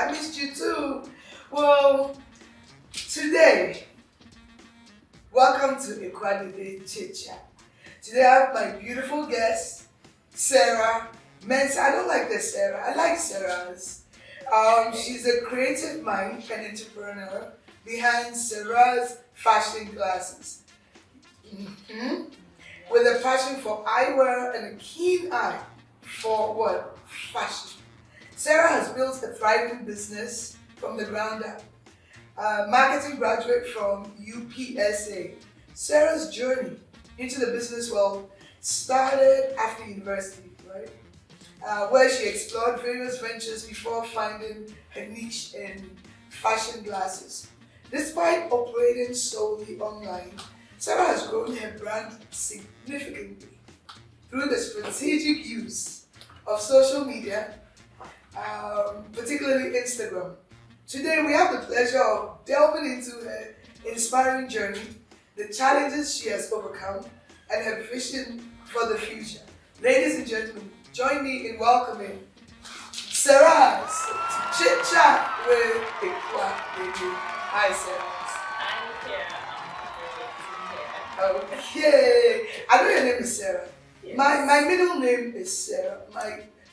I missed you too. Well, today, welcome to Dede Chit Chat. Today I have my beautiful guest, Sarah. I don't like the Sarah. I like Saraz. She's a creative mind and entrepreneur behind Saraz fashion glasses. With a passion for eyewear and a keen eye for what? Fashion. Sarah has built a thriving business from the ground up. Marketing graduate from UPSA. Sarah's journey into the business world started after university, right? Where she explored various ventures before finding her niche in fashion glasses. Despite operating solely online, Sarah has grown her brand significantly through the strategic use of social media, particularly Instagram. Today we have the pleasure of delving into her inspiring journey, the challenges she has overcome, and her vision for the future. Ladies and gentlemen, join me in welcoming Saraz to Chit Chat with Akuye. Hi, Saraz. I'm here. Okay. I know your name is Sarah. Yes. My middle name is Sarah.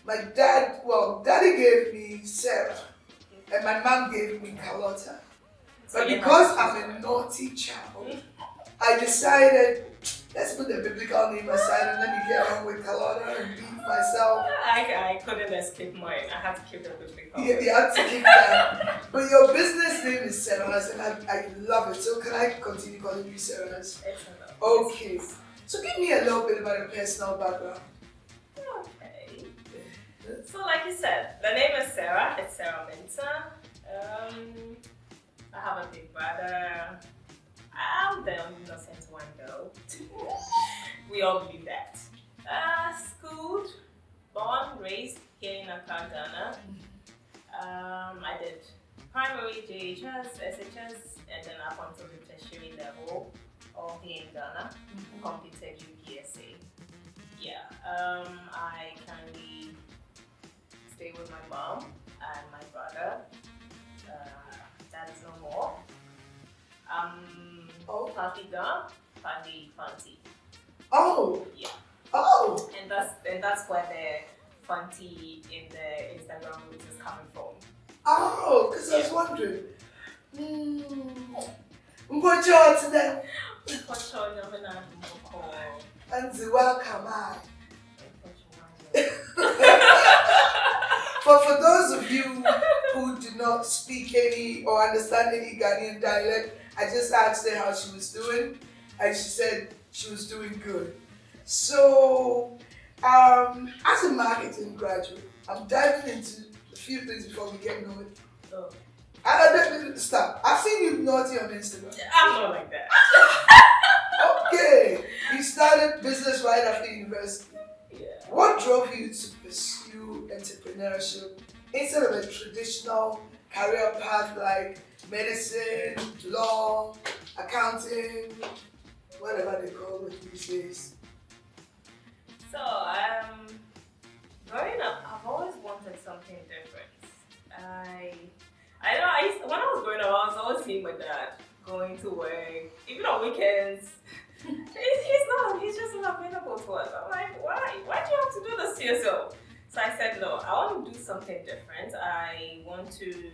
My dad, daddy gave me Sarah, and my mom gave me Carlotta. But because I'm a naughty child, I decided, let's put the biblical name aside and let me get on with Carlotta and be myself. I couldn't escape mine. I had to keep the biblical. Yeah, you have to keep that. But your business name is Saraz, and I love it. So can I continue calling you Saraz? Excellent. Okay. So give me a little bit about your personal background. Okay. So like you said, the name is Sarah. It's Sarah Minta. I have a big brother. I'm the only innocent one though. We all believe that. Schooled, born, raised here in Accra, Ghana. I did primary, JHS, SHS, and then up until the tertiary level, all here in Ghana. Completed UPSA. Yeah. I currently stay with my mom and my brother. That is no more. Partly Ghana, partly Fanti. Oh. Yeah. Oh. And that's where the Fanti in the Instagram route is coming from. Oh, because I was wondering. What's your today? And welcome. For those of you who do not speak any or understand any Ghanaian dialect, I just asked her how she was doing, and she said she was doing good. So, as a marketing graduate, I'm diving into a few things before we get going. Oh. Stop. I've seen you naughty on Instagram. I'm not like that. Okay. You started business right after university. Yeah. What drove you to pursue entrepreneurship instead of a traditional career path like medicine, law, accounting, whatever they call it these days? So, growing up, I've always wanted something different. When I was growing up, I was always seeing my dad going to work, even on weekends. He's just not available to us. I'm like, why do you have to do this to yourself? So I said, no, I want to do something different. I want to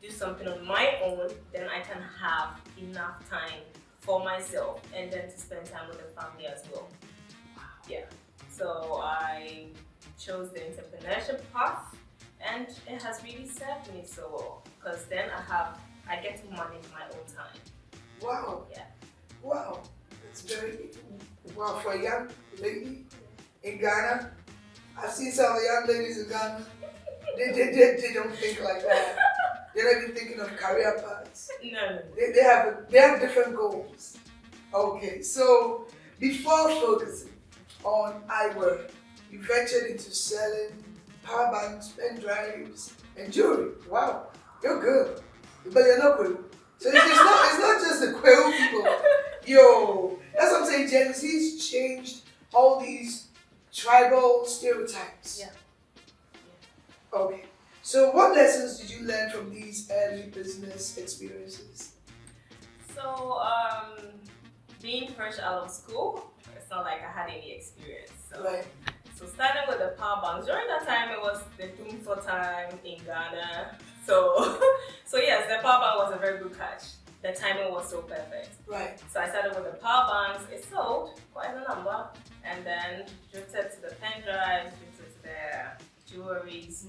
do something on my own, then I can have enough time for myself and then to spend time with the family as well. Yeah. So I chose the entrepreneurship path, and it has really served me so well because then I get to manage my own time. Wow. Yeah. Wow. It's very wow for a young lady in Ghana. I've seen some of the young ladies in Ghana. They don't think like that. They're not even thinking of career paths. No. They have different goals. Okay, so before focusing on eyewear, you ventured into selling power banks, pen drives, and jewelry. Wow, you're good, but you're not good. So it's not just the quail people. Yo, that's what I'm saying. Gen Z's changed all these tribal stereotypes. Yeah. Okay, So what lessons did you learn from these early business experiences? So, being fresh out of school, it's not like I had any experience. So, Right. so starting with the power banks, during that time it was the boom for time in Ghana. So, so yes, the power bank was a very good catch. The timing was so perfect. Right. So I started with the power banks. It sold quite a number, and then drifted to the pen drives, drifted to the jewelries.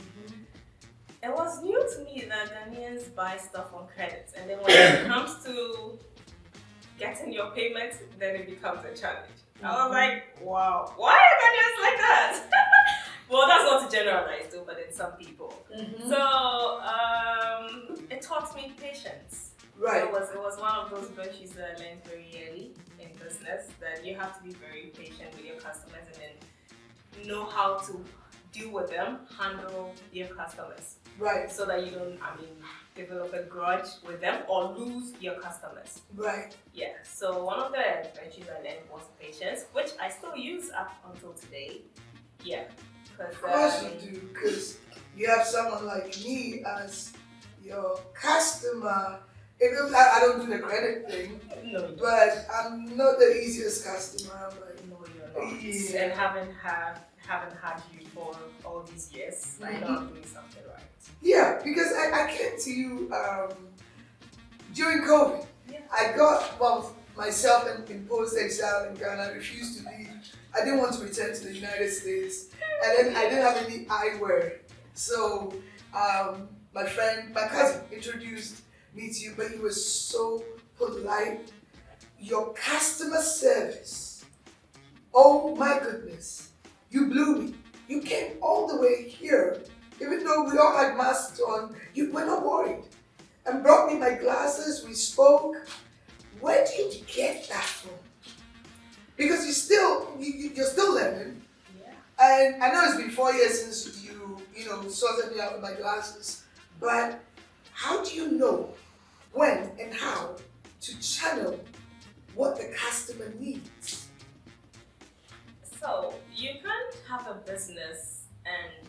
It was new to me that Ghanaians buy stuff on credit, and then when it comes to getting your payment, then it becomes a challenge. I was like, wow, why are Ghanaians like that? Well, that's not to generalize though, but in some people. So it taught me patience. Right. It was one of those virtues that I learned very early in business, that you have to be very patient with your customers and then know how to deal with them, handle your customers. Right. So that you don't, develop a grudge with them or lose your customers. Right. Yeah, so one of the virtues I learned was patience, which I still use up until today. Yeah. Of course you do, because you have someone like me as your customer. Even I don't do the credit thing, No, you don't. but I'm not the easiest customer. I'm like, No, you're not. Yeah. And haven't had you for all these years, I know I'm doing something right. yeah, because I came to you during COVID. Yeah. I got myself in post exile in Ghana. I refused to leave. I didn't want to return to the United States, and then I didn't have any eyewear. So my cousin introduced me to you, but he was so polite. Your customer service, oh my goodness, you blew me. You came all the way here, even though we all had masks on, you were not worried. And brought me my glasses, we spoke. Where did you get that from? Because you're still learning. Yeah. And I know it's been 4 years since you sorted me out with my glasses, but how do you know when and how to channel what the customer needs? So you can't have a business and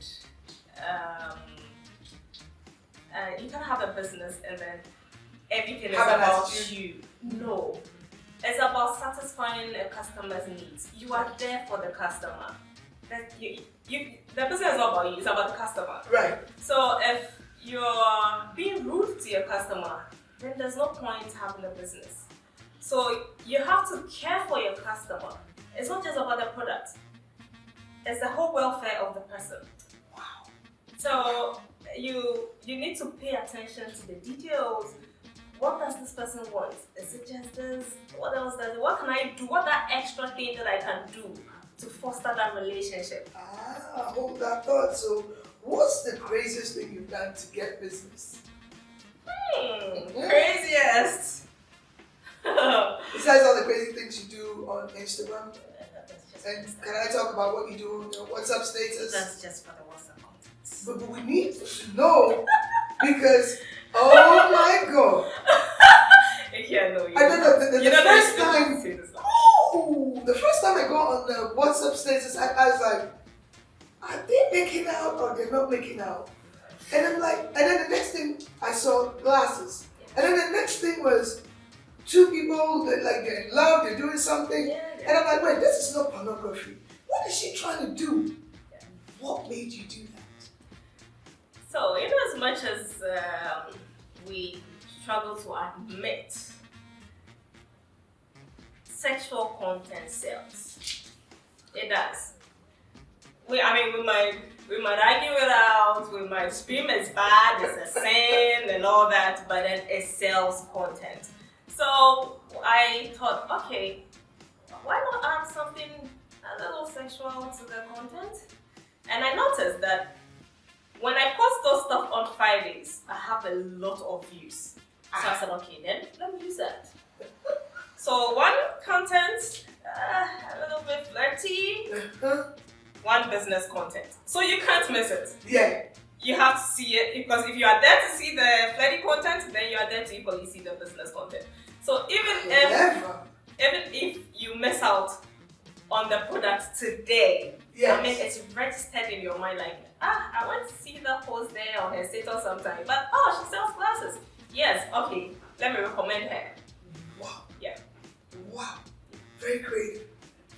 then everything is about you. No. It's about satisfying a customer's needs. You are there for the customer. The business is not about you, it's about the customer. Right. So if you're being rude to your customer, then there's no point having a business. So you have to care for your customer. It's not just about the product. It's the whole welfare of the person. Wow. So you need to pay attention to the details. What does this person want? Is it just this? What else does it? What can I do? What that extra thing that I can do to foster that relationship? Hold that thought. So what's the craziest thing you've done to get business? Craziest. Besides all the crazy things you do on Instagram. And can I talk about what you do on your WhatsApp status? That's just for the WhatsApp contents. But we need to know because, oh my God. Yeah, no, I don't know, the first time, the first time I go on the WhatsApp status, I was like, are they making out or they're not making out? And I'm like, and then the next thing I saw glasses. And then the next thing was two people that they're in love, they're doing something. Yeah. And I'm like, wait, this is not pornography. What is she trying to do? Yeah. What made you do that? So, as much as we struggle to admit, sexual content sells. It does. We might argue it out, we might scream it's bad, it's a sin and all that, but then it sells content. So I thought, okay, why not add something a little sexual to the content? And I noticed that when I post those stuff on Fridays, I have a lot of views. So I said, okay, then let me use that. So one content, a little bit flirty, one business content. So you can't miss it. Yeah. You have to see it, because if you are there to see the flirty content, then you are there to equally see the business content. So even if you miss out on the product today. Yes. I mean, it's registered in your mind like, I want to see that post there on her status sometime. But she sells glasses. Yes, okay, let me recommend her. Wow. Yeah. Wow. Very creative.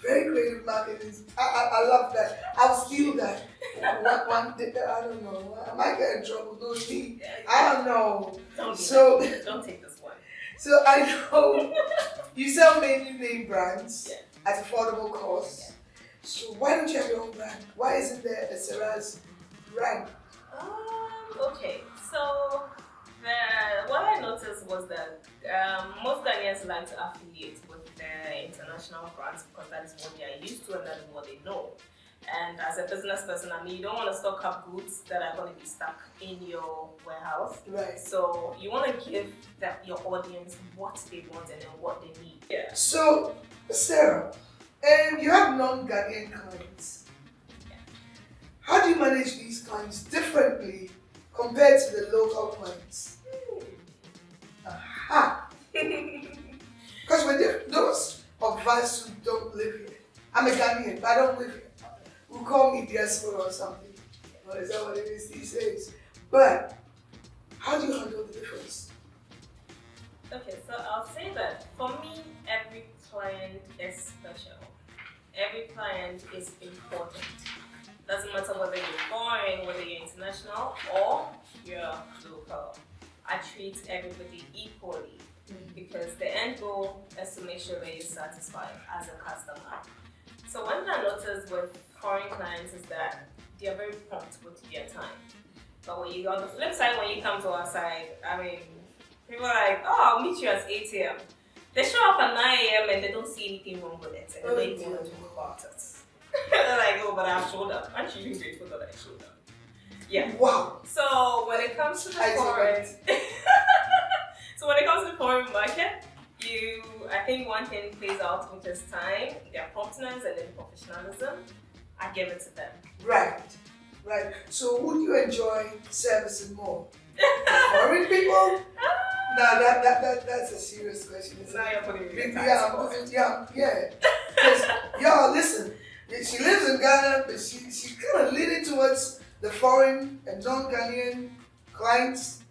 Very creative marketing. I love that. I'll steal that. One day, I don't know. I might get in trouble. No, me. I don't know. Don't take this one. So I know you sell mainly name brands Yeah. at affordable cost. Yeah. So why don't you have your own brand? Why isn't there a Saraz brand? Okay, so what I noticed was that most Ghanaians like to affiliate with their international brands because that is what they are used to and that is what they know. And as a business person, I mean, you don't want to stock up goods that are going to be stuck in your warehouse. Right. So you want to give your audience what they want and then what they need. Yeah. So, Sarah, you have non-Ghanaian clients. Yeah. How do you manage these clients differently compared to the local clients? Aha! Because with those of us who don't live here, I'm a Ghanaian, but I don't live here. Who call me diaspora or something. Well, is that what it is these days? But how do you handle the difference? Okay, so I'll say that for me, every client is special. Every client is important. Doesn't matter whether you're foreign, whether you're international, or you're local. I treat everybody equally because the end goal is to make sure that you're satisfied as a customer. So one thing I noticed with foreign clients is that they are very prompt with their time. But when you on the flip side, when you come to our side, I mean, people are like, I'll meet you at 8 a.m. They show up at 9 a.m. and they don't see anything wrong with it. And they don't talk about it. They're like, but I showed up. Aren't you even grateful that I showed up? Yeah. Wow. So when it comes to the foreign, foreign market, I think one thing plays out, which is time, their promptness, and then professionalism. I give it to them. Right. So who do you enjoy servicing more? Foreign people? No, that's a serious question. Now you're putting me in Yeah. Because, listen, she lives in Ghana, but she's kind of leaning towards the foreign and non-Ghanaian clients.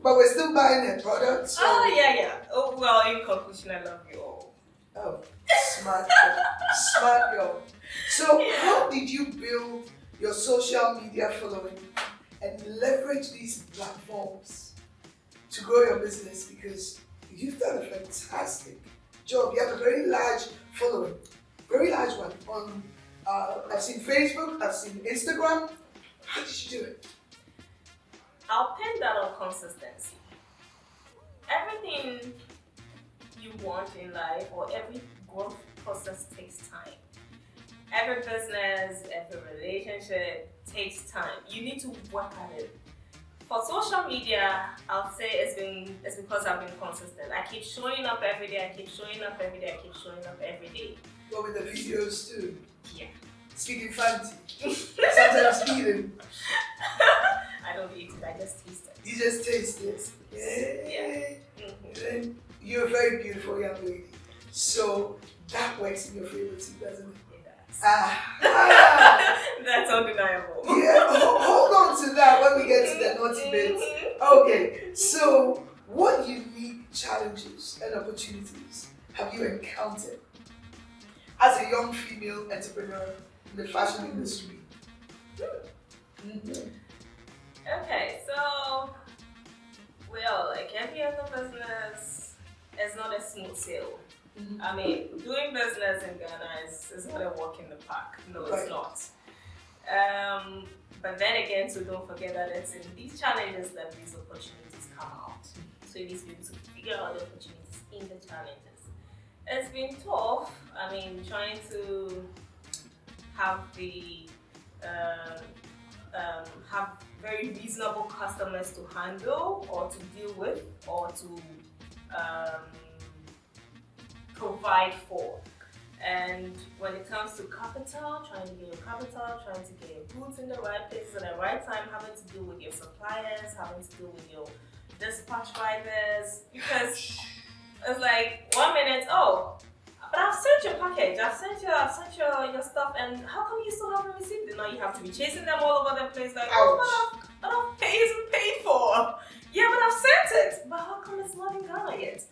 But we're still buying their products. So. Yeah. Oh, well, in conclusion, I love you all. Oh, smart girl. So, how did you build your social media following and leverage these platforms to grow your business? Because you've done a fantastic job. You have a very large following, very large one. On I've seen Facebook, I've seen Instagram. How did you do it? I'll pin that on consistency. Everything you want in life or every growth process takes time. Every business, every relationship takes time. You need to work at it. For social media, I'll say it's because I've been consistent. I keep showing up every day, I keep showing up every day. Well, with the videos too. Yeah. Speaking fancy. Sometimes eating. I don't eat it, I just taste it. You just taste it. Yeah. Mm-hmm. You're a very beautiful young lady. So that works in your favor too, doesn't it? It does. That's undeniable. Yeah, hold on to that when we get to the naughty bits. Okay, so what unique challenges and opportunities have you encountered as a young female entrepreneur in the fashion industry? Mm-hmm. Okay, so, well, like every other business, it's not a smooth sail. Mm-hmm. I mean, doing business in Ghana is not a walk in the park. No, it's not. But then again, so don't forget that it's in these challenges that these opportunities come out. So you need to be able to figure out the opportunities in the challenges. It's been tough. I mean, trying to have have very reasonable customers to handle or to deal with or to provide for. And when it comes to capital, trying to get your capital, trying to get your goods in the right places at the right time, having to deal with your suppliers, having to deal with your dispatch drivers, because it's like 1 minute, But I've sent your package. I've sent your stuff, and how come you still haven't received it? Now you have to be chasing them all over the place, like, oh, but I've paid for. Yeah, but I've sent it. But how come it's not in Ghana yet?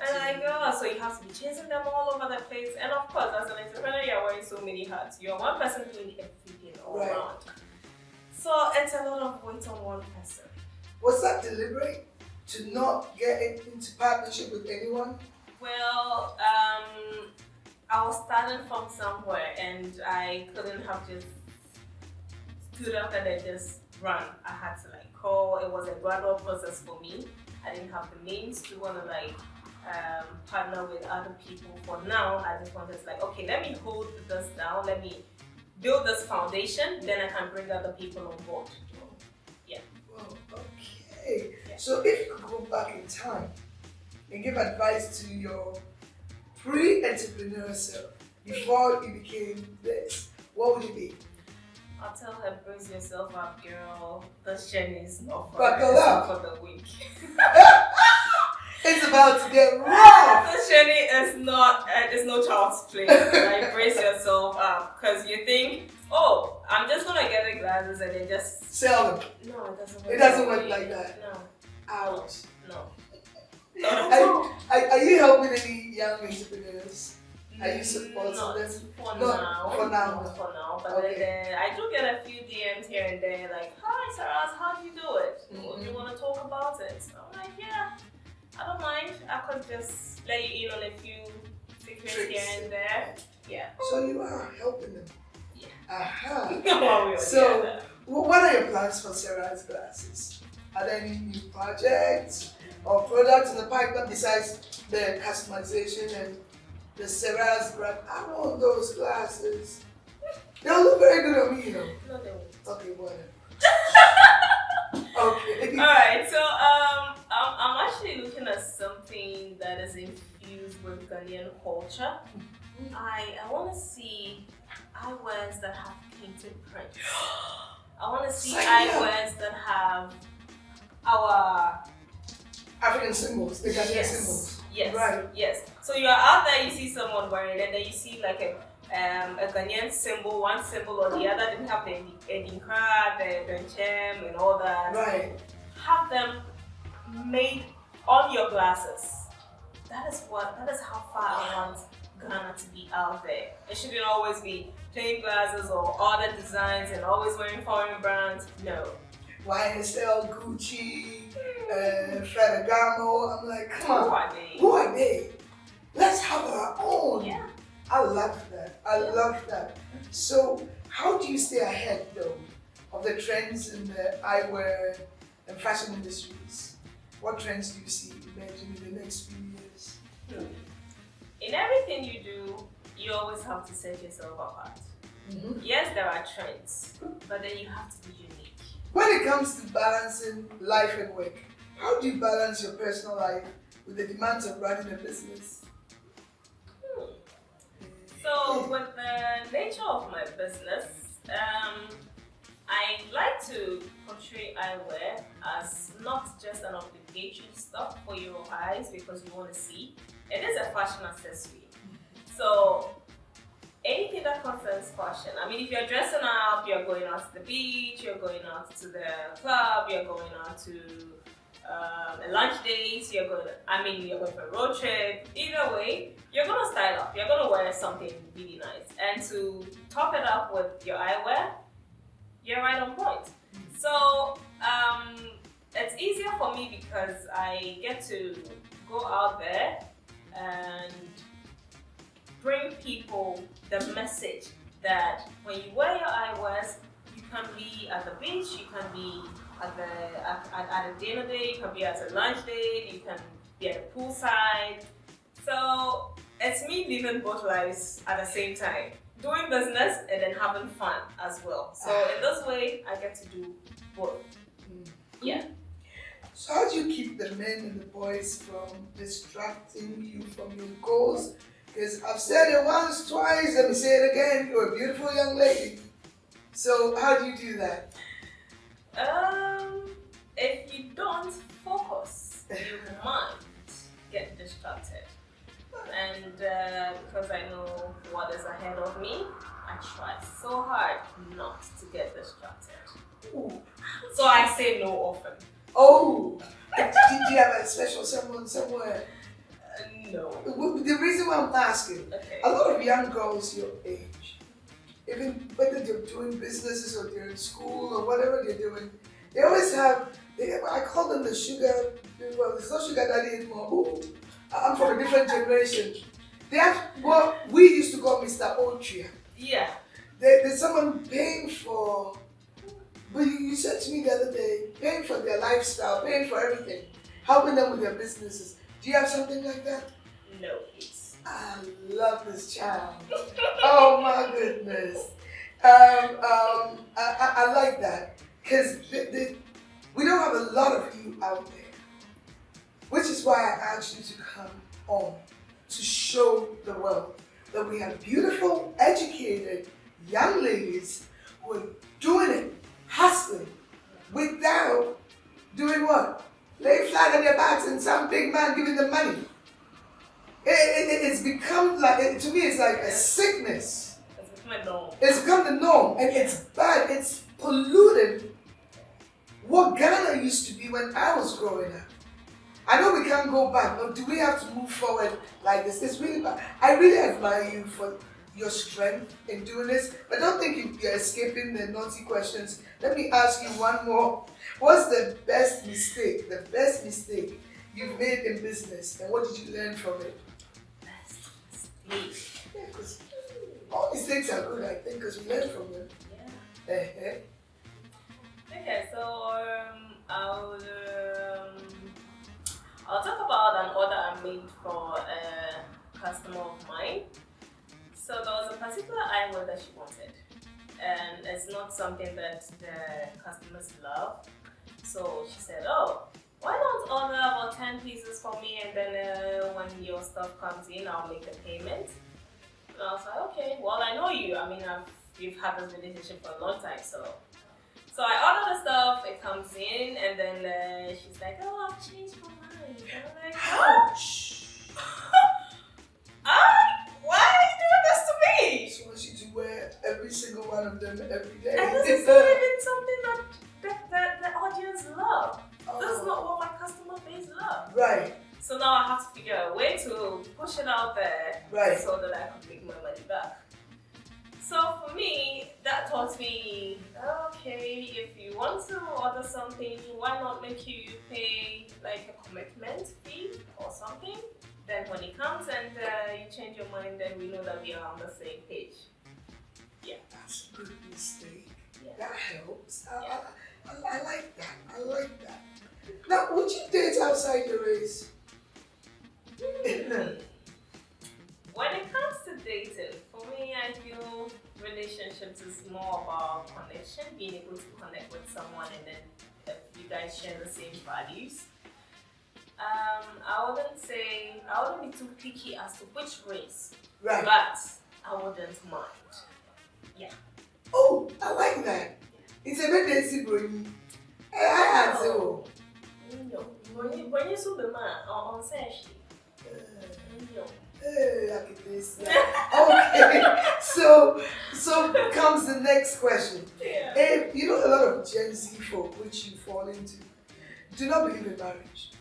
And I go, so you have to be chasing them all over the place. And of course, as an entrepreneur, you're wearing so many hats. You're one person doing everything all around. So it's a lot of weight on one person. Was that deliberate to not get into partnership with anyone? Well, I was starting from somewhere, and I couldn't have just stood up and then just run. I had to call. It was a gradual process for me. I didn't have the means to want to partner with other people. For now, I just wanted to okay, let me hold this down. Let me build this foundation. Then I can bring other people on board. Yeah. Well, okay. Yeah. So if you could go back in time and give advice to your pre-entrepreneur self before you became this, what would it be? I'll tell her, brace yourself up, girl. This journey is not for the weak. It's about to get rough. This journey is not, it's no child's play. Brace yourself up, because you think, oh, I'm just gonna get the glasses and then just sell them. No, it doesn't work. It doesn't work like that. No. Ouch. No. Are you helping any young entrepreneurs? Are you supporting them? For now. But okay. then I do get a few DMs here and there, hi Saraz, how do you do it? Do you want to talk about it? I'm like, yeah, I don't mind. I could just let you in on a few secrets here and there. Yeah. So you are helping them? Yeah. Aha. So, what are your plans for Saraz glasses? Are there any new projects or products in the pipeline besides the customization and the Saraz brand? I want those glasses. They'll look very good on me, No, they won't. Okay, whatever. Okay. Alright, so I'm actually looking at something that is infused with Ghanaian culture. Mm-hmm. I want to see eyewears that have painted prints. I want to see eyewears that have our African symbols, the Ghanaian symbols. Yes. Right. Yes. So you're out there, you see someone wearing it, and then you see a Ghanaian symbol, one symbol or the other. Then you have the adinkra, the nchem, and all that. Right. Have them made on your glasses. That is how far I want Ghana to be out there. It shouldn't always be plain glasses or other designs and always wearing foreign brands. No. YSL, Gucci, Ferragamo. I'm like, come on. Who are they? Let's have our own. Yeah. I love that. I love that. So, how do you stay ahead though of the trends in the eyewear and fashion industries? What trends do you see emerging in the next few years? In everything you do, you always have to set yourself apart. Mm-hmm. Yes, there are trends, but then you have to be unique. When it comes to balancing life and work, how do you balance your personal life with the demands of running a business? So, with the nature of my business, I like to portray eyewear as not just an obligatory stuff for your eyes because you want to see. It is a fashion accessory. So, anything that concerns fashion. I mean, if you're dressing up, you're going out to the beach, you're going out to the club, you're going out to a lunch date, you're going for a road trip. Either way, you're going to style up. You're going to wear something really nice. And to top it up with your eyewear, you're right on point. So, it's easier for me because I get to go out there and bring people the message that when you wear your eyewears, you can be at the beach, you can be at a dinner date, you can be at a lunch date, you can be at the poolside. So it's me living both lives at the same time, doing business and then having fun as well. So in this way, I get to do both. Yeah. So how do you keep the men and the boys from distracting you from your goals? Because I've said it once, twice, let me say it again, you're a beautiful young lady. So how do you do that? If you don't focus, you might get distracted. And because I know what is ahead of me, I try so hard not to get distracted. Ooh. So I say no often. Oh, did you have a special someone somewhere? No. The reason why I'm asking, Okay. a lot of young girls your age, even whether they're doing businesses or they're in school or whatever they're doing, they always have, I call them the sugar, well, it's not sugar daddy anymore. Ooh, I'm from a different generation. They have what we used to call Mr. Otria. Yeah. There's someone paying for, but you said to me the other day, paying for their lifestyle, paying for everything, helping them with their businesses. Do you have something like that? No, please. I love this child. Oh my goodness. I like that because we don't have a lot of you out there, which is why I asked you to come on to show the world that we have beautiful, educated young ladies who are doing it, hustling, without doing what? Laying flat on their backs and some big man giving them money. It's become like, to me, it's like a sickness. It's become a norm. It's become the norm, and it's bad. It's polluted what Ghana used to be when I was growing up. I know we can't go back, but do we have to move forward like this? It's really bad. I really admire you for your strength in doing this, but don't think you're escaping the naughty questions. Let me ask you one more. What's the best mistake you've made in business, and what did you learn from it? Best mistake. Yeah, because all mistakes are good, I think, because we learn from them. Yeah. Okay, so I'll talk about an order I made for a customer of mine. So there was a particular eyewear that she wanted, and it's not something that the customers love. So she said, "Oh, why not order about 10 pieces for me, and then when your stuff comes in, I'll make the payment." And I was like, "Okay, well, I know you. I mean, we've had this relationship for a long time, so." So I order the stuff, it comes in, and then she's like, "Oh, I've changed my mind." And I'm like, "Ouch! Why are you doing this to me?" She wants you to wear every single one of them every day. And this is not even something that the audience love. This is not what my customer base love. Right. So now I have to figure out a way to push it out there, Right. so that I can make my money back. So for me, that taught me, okay, if you want to order something, why not make you pay like a commitment fee or something? Then when it comes and you change your mind, then we know that we are on the same page. Yeah. That's a good mistake. Yeah. That helps. Yeah. I like that. I like that. Now, would you date outside your race? When it comes to dating, for me, I feel relationships is more about connection, being able to connect with someone, and then if you guys share the same values. I wouldn't be too picky as to which race, Right. but I wouldn't mind. Yeah. Oh, I like that. It's a bit dicey, bro. I answer. No. When you saw the man on session. No. I get this. Okay. So comes the next question. Yeah. You know, a lot of Gen Z folk, which you fall into, do not believe in marriage.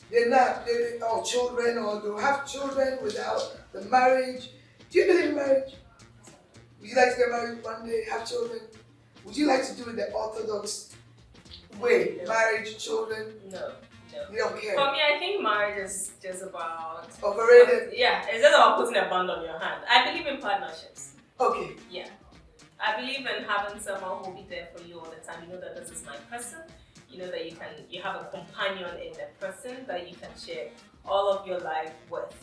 They're children, or they'll have children without the marriage. Do you believe in marriage? Would you like to get married one day, have children? Would you like to do it the orthodox way? No. Marriage, children? No. You don't care? For me, I think marriage is just about... Overrated? Yeah, it's just about putting a band on your hand. I believe in partnerships. Okay. Yeah. I believe in having someone who will be there for you all the time. You know that this is my person. You know that you have a companion in the person that you can share all of your life with.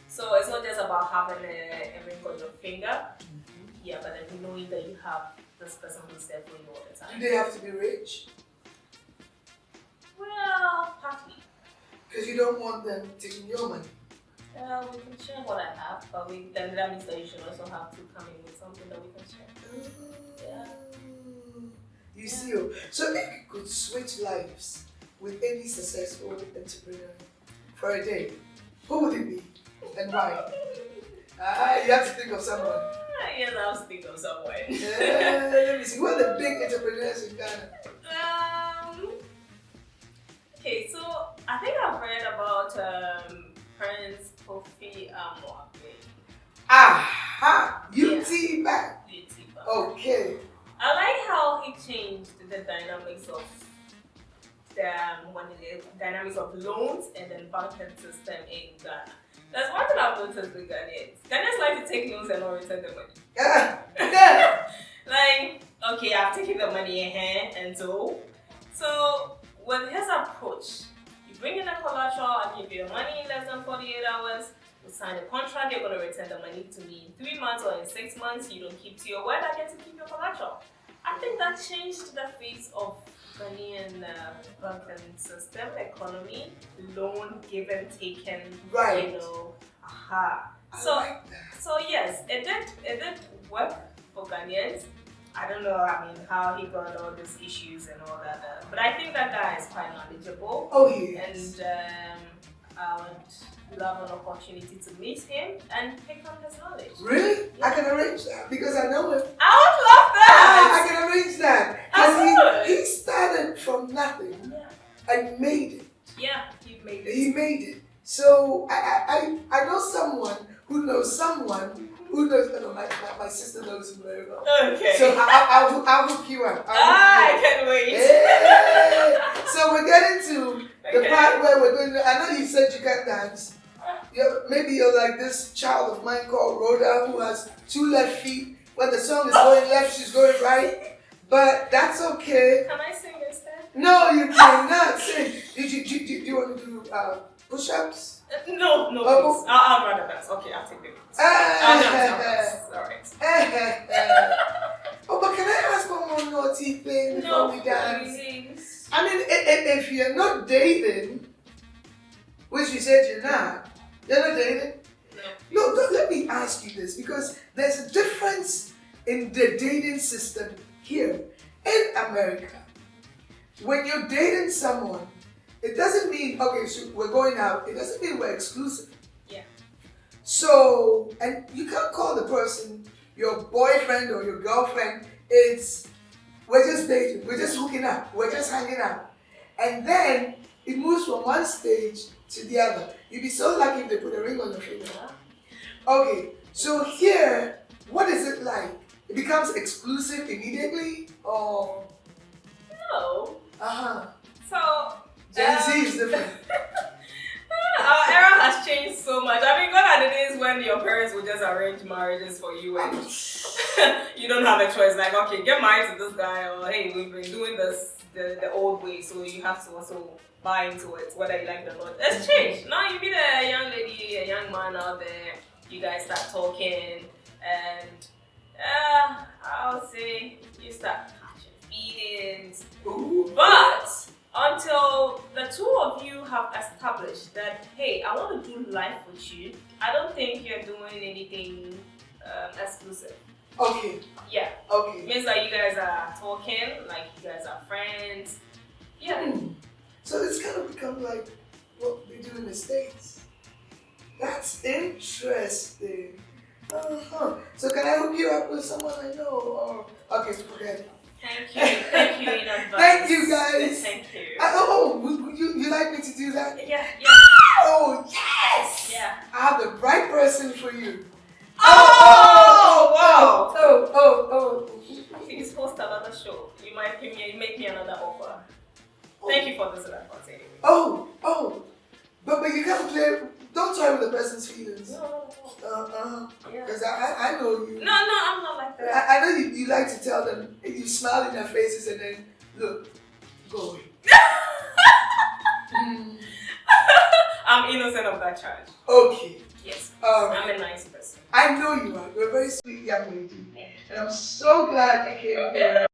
So it's not just about having a ring on your finger. Yeah, but then knowing that you have this person who's there for you all the time. Do they have to be rich? Well, partly. Because you don't want them taking your money. We can share what I have, but then that means that you should also have to come in with something that we can share. Yeah. You see, so if you could switch lives with any successful entrepreneur for a day, who would it be? And why? You have to think of someone. Yes, I was thinking of someone. Let me see. Who are the big entrepreneurs in Ghana? Okay, so I think I've read about Prince Kofi Amwakwe. Aha! UT back. Beauty Bar. Okay. I like how he changed the dynamics of dynamics of loans and then banking system in Ghana. That's one thing I've noticed with Ghanaians. Ghanaians like to take loans and not return the money. Yeah. Like, okay, I've taken the money in hand and so with his approach, you bring in a collateral, I give you your money in less than 48 hours, you sign a contract, you're going to return the money to me in 3 months or in 6 months, you don't keep to your word, I get to keep your collateral. I think that changed the face of Ghanaian banking system, economy, loan given, taken, Right. you know. Aha. I So, like that. so yes, it did work for Ghanaians. I don't know, I mean, how he got all these issues and all that, but I think that guy is quite knowledgeable. Oh, he is. And I would love an opportunity to meet him and pick up his knowledge. Really? Yeah. I can arrange that because I know him. I would love that! I can arrange that. I Because he started from nothing Yeah. and made it. Yeah, you made it. He made it. So I know someone who knows someone who knows. No, my sister knows him very well. Okay. So I'll hook you up. I can't wait. Hey. So we're getting to the part where we're going to. I know you said you can dance. Maybe you're like this child of mine called Rhoda who has 2 left feet. When the song is going left, she's going right. But that's okay. Can I sing instead? No, you cannot sing. Do you want to do push-ups? No, Oh. please. I'll rather dance. Okay, I'll take the beats. I'll dance. Alright. Oh, but can I ask one more naughty thing before we dance? Please. I mean, if you're not dating, which you said you're not dating? No. No, let me ask you this, because there's a difference in the dating system here in America. When you're dating someone, it doesn't mean, okay, so we're going out, it doesn't mean we're exclusive. Yeah. So, and you can't call the person your boyfriend or your girlfriend. We're just dating, we're just hooking up, we're just hanging out. And then it moves from one stage to the other. You'd be so lucky if they put a ring on your finger. Okay, so here, what is it like? It becomes exclusive immediately, or? No. So, Gen Z is different. our era has changed so much. I mean, gone are the days when your parents would just arrange marriages for you and you don't have a choice. Like, okay, get married to this guy, or hey, we've been doing this the old way, so you have to also buy into it, whether you like it or not. It's changed. Now you meet a young lady, a young man out there, you guys start talking, and I would say you start catching feelings. Ooh. But until the two of you have established that, hey, I want to do life with you, I don't think you're doing anything exclusive. Okay. Yeah. Okay. It means that you guys are talking, like you guys are friends. Yeah. So it's kind of become like what we do in the States. That's interesting. So can I hook you up with someone I know? Or okay, forget it. Thank you in advance. Thank you, guys. Thank you. You like me to do that? Yeah. Oh yes! Yeah. I have the right person for you. Oh, wow! Oh. Please host another show. You might make me another offer. Thank you for this in advance anyway. Oh. But you can't play. Don't toy with the person's feelings. No. Yeah. Because I know you. No, I'm not like that. I know you like to tell them, you smile in their faces and then, look, go away. I'm innocent of that charge. Okay. Yes. Alright. I'm a nice person. I know you are. You're a very sweet young lady. And I'm so glad you came here.